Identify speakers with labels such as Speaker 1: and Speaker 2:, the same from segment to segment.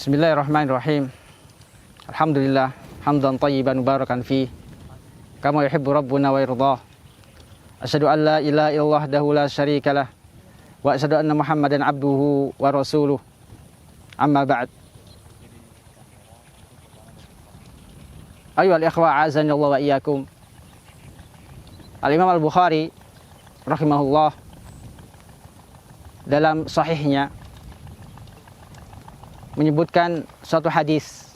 Speaker 1: Bismillahirrahmanirrahim. Alhamdulillah, hamdan tayyiban mubarakan fi kama yuhibbu rabbuna wa yardah. Asyhadu an la ilaha illallah wahdahu la syarikalah wa asyhadu anna Muhammadan abduhu wa rasuluh. Amma ba'd. Ayyuhal ikhwa, a'azzani Allah wa iyyakum. Al-Imam Al-Bukhari rahimahullah dalam sahihnya menyebutkan suatu hadis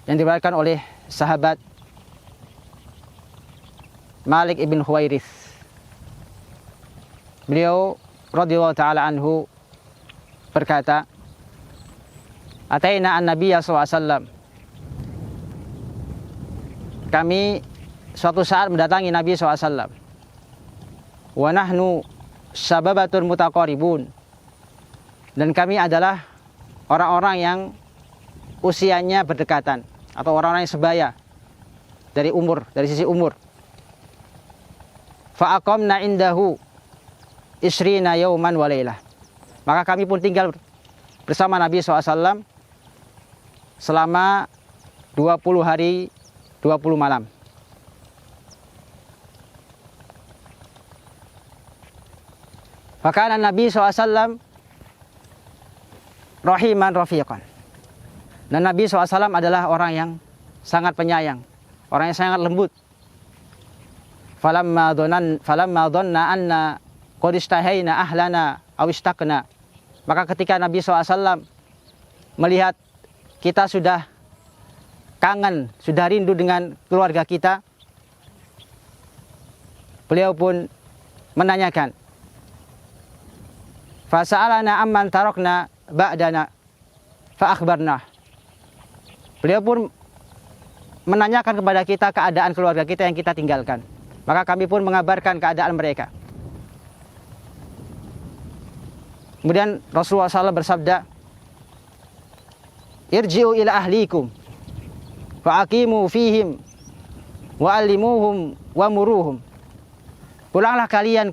Speaker 1: yang diriwayatkan oleh sahabat Malik ibn Huwairits. Beliau radhiyallahu taala anhu berkata, "Ataina an-nabiyya sallallahu alaihi wasallam." Kami suatu saat mendatangi Nabi SAW. Wa nahnu syababatun mutaqaribun. Dan kami adalah orang-orang yang usianya berdekatan, atau orang-orang yang sebaya dari sisi umur. Fa aqamna indahu isrina yauman wa lailah. Maka kami pun tinggal bersama Nabi SAW selama 20 hari 20 malam. Fakana Nabi SAW rahiman rafiqan. Dan Nabi SAW adalah orang yang sangat penyayang, orang yang sangat lembut. Falamma dhanna anna qad istahayna ahlana aw istaqna. Maka ketika Nabi SAW melihat kita sudah kangen, sudah rindu dengan keluarga kita, beliau pun menanyakan, fasa'alana amman tarakna ba'dana fa akhbarna. Beliau pun menanyakan kepada kita keadaan keluarga kita yang kita tinggalkan. Maka kami pun mengabarkan keadaan mereka. Kemudian Rasulullah SAW bersabda, irji'u ila ahlikum fa'aqimu fihim wa'allimuhum wa muruhum. Pulanglah kalian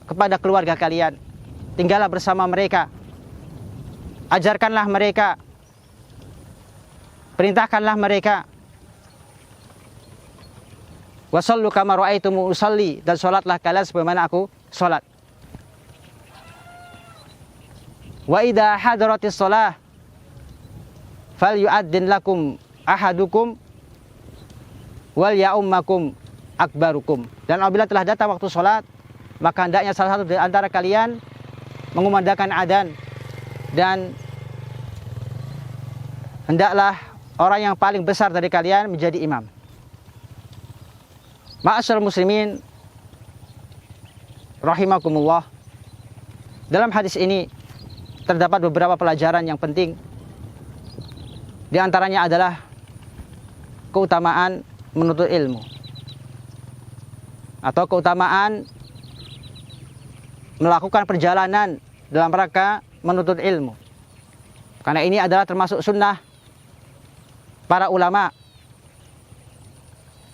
Speaker 1: kepada keluarga kalian, tinggallah bersama mereka, ajarkanlah mereka, perintahkanlah mereka. Wa sallu kama ra'aitumu usalli, dan salatlah kalian sebagaimana aku salat. Wa idza hadaratis shalah falyu'addin lakum ahadukum wal ya'ummakum akbarukum. Dan apabila telah datang waktu salat, maka hendaknya salah satu di antara kalian mengumandangkan adzan, dan hendaklah orang yang paling besar dari kalian menjadi imam. Ma'asyiral muslimin rahimakumullah. Dalam hadis ini terdapat beberapa pelajaran yang penting. Di antaranya adalah keutamaan menuntut ilmu, atau keutamaan melakukan perjalanan dalam rangka menuntut ilmu. Karena ini adalah termasuk sunnah para ulama.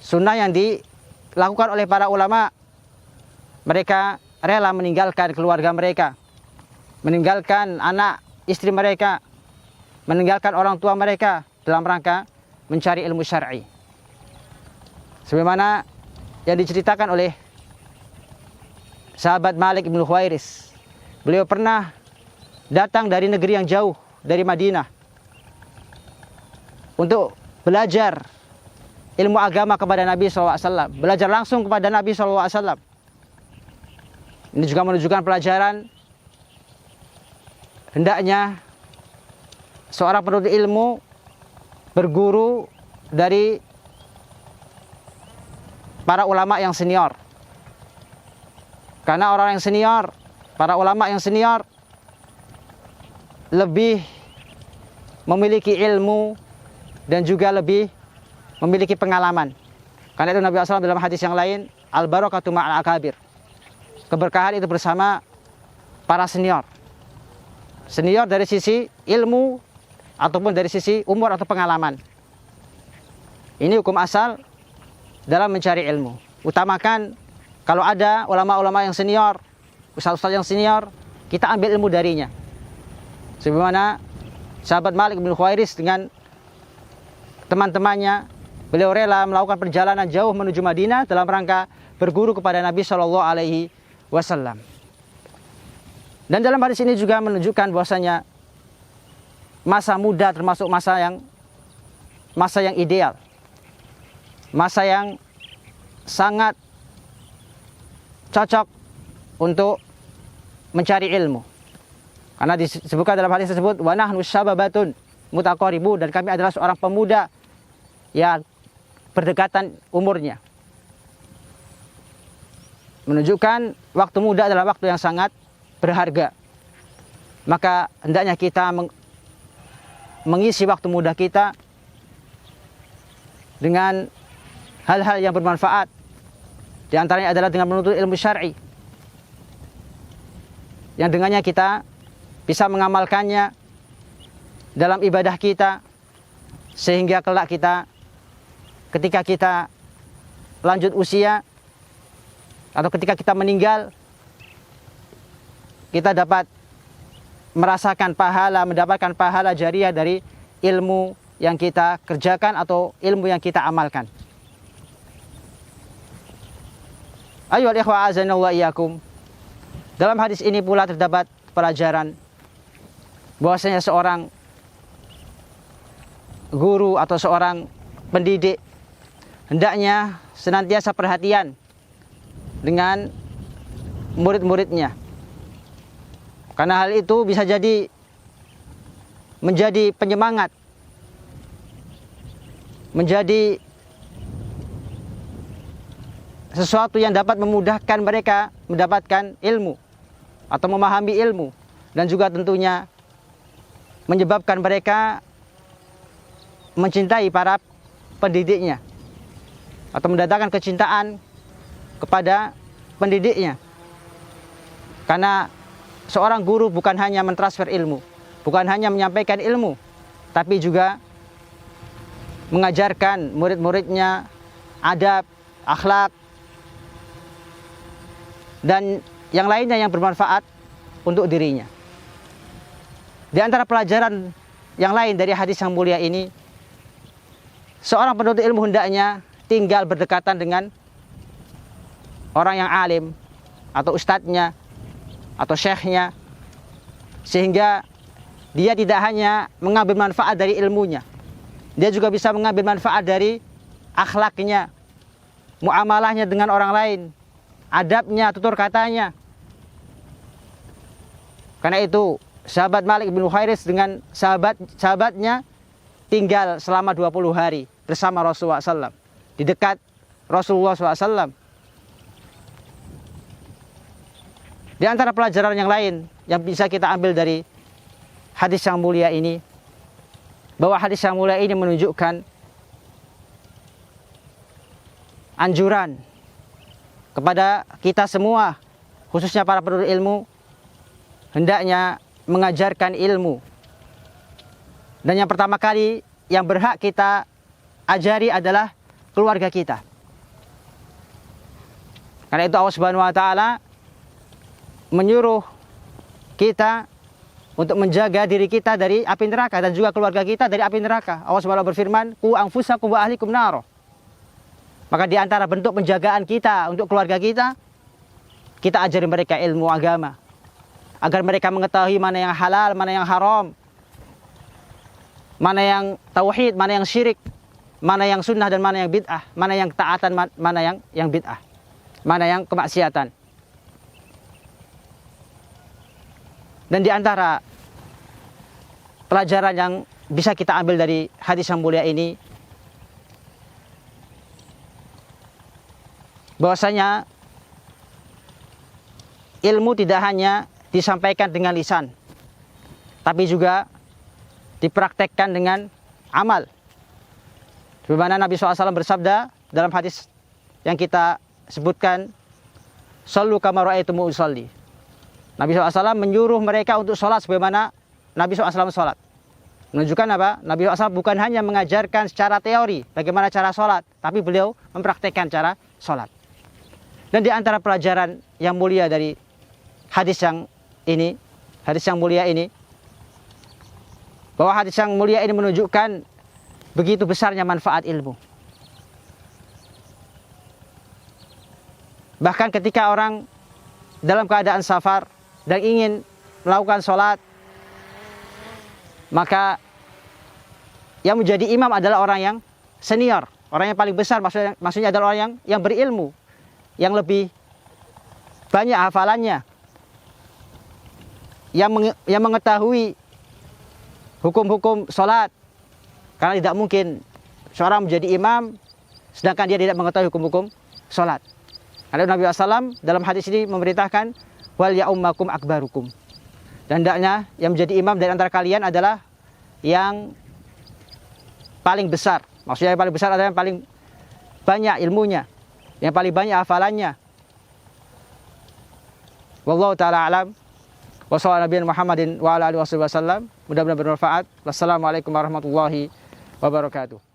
Speaker 1: Sunnah yang dilakukan oleh para ulama. Mereka rela meninggalkan keluarga mereka, meninggalkan anak istri mereka, meninggalkan orang tua mereka dalam rangka mencari ilmu syar'i. Sebagaimana yang diceritakan oleh sahabat Malik ibn Huwairits. Beliau pernah datang dari negeri yang jauh, dari Madinah, untuk belajar ilmu agama kepada Nabi SAW, belajar langsung kepada Nabi SAW. Ini juga menunjukkan pelajaran hendaknya seorang penuntut ilmu berguru dari para ulama yang senior. Karena orang yang senior, para ulama yang senior, lebih memiliki ilmu dan juga lebih memiliki pengalaman. Karena itu Nabi SAW dalam hadis yang lain, al-barakatu ma'al akabir. Keberkahan itu bersama para senior. Senior dari sisi ilmu ataupun dari sisi umur atau pengalaman. Ini hukum asal dalam mencari ilmu. Utamakan kalau ada ulama-ulama yang senior, ustaz-ustaz yang senior, kita ambil ilmu darinya. Sebagaimana sahabat Malik bin Khuwairis dengan teman-temannya, beliau rela melakukan perjalanan jauh menuju Madinah dalam rangka berguru kepada Nabi Shallallahu Alaihi Wasallam. Dan dalam hadis ini juga menunjukkan bahwasanya masa muda termasuk masa yang ideal, masa yang sangat cocok untuk mencari ilmu. Karena disebutkan dalam hadis tersebut, wa nahnu syababatun mutaqaribu, dan kami adalah seorang pemuda yang berdekatan umurnya. Menunjukkan waktu muda adalah waktu yang sangat berharga. Maka hendaknya kita mengisi waktu muda kita dengan hal-hal yang bermanfaat. Di antaranya adalah dengan menuntut ilmu syar'i, yang dengannya kita bisa mengamalkannya dalam ibadah kita, sehingga kelak kita ketika kita lanjut usia atau ketika kita meninggal, kita dapat merasakan pahala, mendapatkan pahala jariah dari ilmu yang kita kerjakan atau ilmu yang kita amalkan. Ayyuhal ikhwa azanallahu wa iyyakum. Dalam hadis ini pula terdapat pelajaran bahwasanya seorang guru atau seorang pendidik hendaknya senantiasa perhatian dengan murid-muridnya. Karena hal itu bisa jadi menjadi penyemangat, menjadi sesuatu yang dapat memudahkan mereka mendapatkan ilmu atau memahami ilmu, dan juga tentunya menyebabkan mereka mencintai para pendidiknya atau mendatangkan kecintaan kepada pendidiknya. Karena seorang guru bukan hanya mentransfer ilmu, bukan hanya menyampaikan ilmu, tapi juga mengajarkan murid-muridnya adab, akhlak, dan yang lainnya yang bermanfaat untuk dirinya. Di antara pelajaran yang lain dari hadis yang mulia ini, seorang penuntut ilmu hendaknya tinggal berdekatan dengan orang yang alim atau ustadznya atau syekhnya, sehingga dia tidak hanya mengambil manfaat dari ilmunya, dia juga bisa mengambil manfaat dari akhlaknya, muamalahnya dengan orang lain, adabnya, tutur katanya. Karena itu sahabat Malik bin Khuwairis dengan sahabatnya tinggal selama 20 hari bersama Rasulullah SAW, di dekat Rasulullah SAW. Di antara pelajaran yang lain yang bisa kita ambil dari hadis yang mulia ini, bahwa hadis yang mulia ini menunjukkan anjuran kepada kita semua, khususnya para penuntut ilmu, hendaknya mengajarkan ilmu. Dan yang pertama kali yang berhak kita ajari adalah keluarga kita. Karena itu Allah Subhanahu wa taala menyuruh kita untuk menjaga diri kita dari api neraka dan juga keluarga kita dari api neraka. Allah Subhanahu wa taala berfirman, "Qu anfusakum wa ahlikum nar." Maka di antara bentuk penjagaan kita untuk keluarga kita, kita ajari mereka ilmu agama, agar mereka mengetahui mana yang halal, mana yang haram, mana yang tauhid, mana yang syirik, mana yang sunnah dan mana yang bid'ah, mana yang taatan, mana yang bid'ah, mana yang kemaksiatan. Dan di antara pelajaran yang bisa kita ambil dari hadis yang mulia ini, bahwasanya ilmu tidak hanya disampaikan dengan lisan, tapi juga dipraktekkan dengan amal. Di mana Nabi SAW bersabda dalam hadis yang kita sebutkan, "Shallu kama ra'aitumuni usolli." Nabi SAW menyuruh mereka untuk sholat sebagaimana Nabi SAW sholat. Menunjukkan apa? Nabi SAW bukan hanya mengajarkan secara teori bagaimana cara sholat, tapi beliau mempraktekkan cara sholat. Dan di antara pelajaran yang mulia dari hadis yang mulia ini, bahwa hadis yang mulia ini menunjukkan begitu besarnya manfaat ilmu. Bahkan ketika orang dalam keadaan safar dan ingin melakukan sholat, maka yang menjadi imam adalah orang yang senior, orang yang paling besar, maksudnya adalah orang yang berilmu, yang lebih banyak hafalannya, yang mengetahui hukum-hukum sholat. Karena tidak mungkin seorang menjadi imam sedangkan dia tidak mengetahui hukum-hukum sholat. Ada Nabi SAW dalam hadis ini memerintahkan wal ya'ummakum akbarukum. Dan hendaknya yang menjadi imam dari antara kalian adalah yang paling besar. Maksudnya yang paling besar adalah yang paling banyak ilmunya, yang paling banyak hafalannya. Wallahu ta'ala alam. Wa sallallahu nabiyana Muhammadin wa ala alihi wasallam. Mudah-mudahan bermanfaat. Wassalamualaikum warahmatullahi wabarakatuh.